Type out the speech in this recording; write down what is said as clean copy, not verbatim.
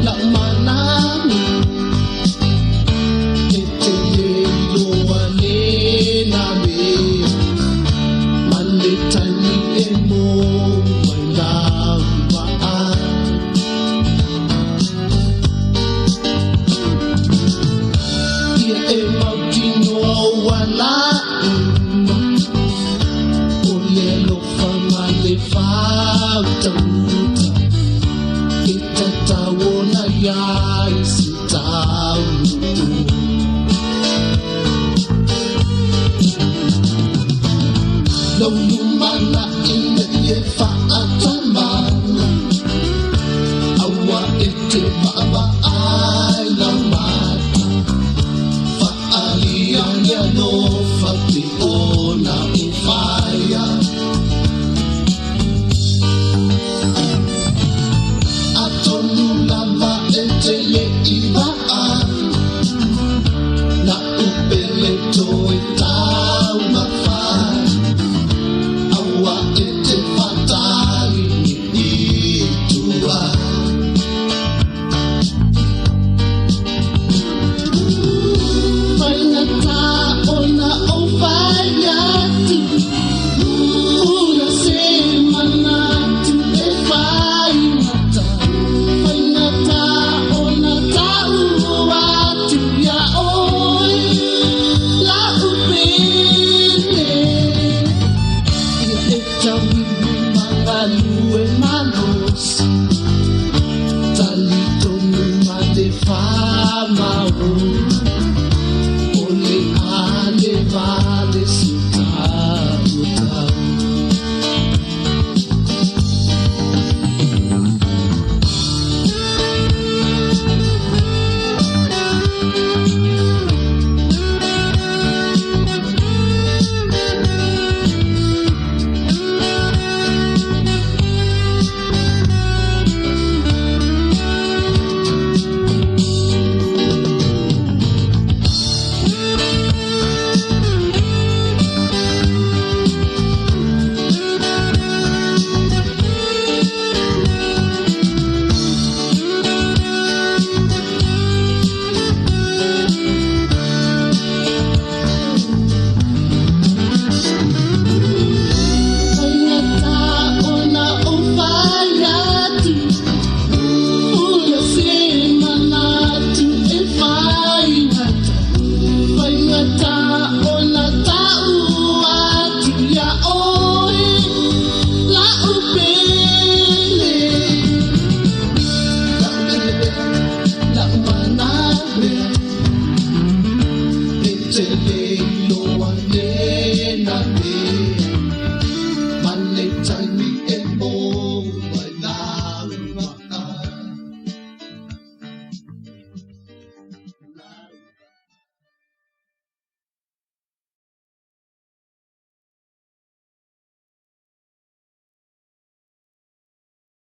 la manami etele loane na me maletani emo mailamba ia e mautino wala o lelo famale fautamuta itatawona ya isitautu lumana ina yefa atamana awa ete baba ai la mata fa alianya no fa piona ufaya atonulava etele ibaa na upeleto etau mafai awa ete fatali ni itua fainata ona ofayati una semanatu e fainata fainata ona tau watu ya oi la upele ia e tawiwi mangalue manos talito numade famau ole ale vale sutau Tele loane na me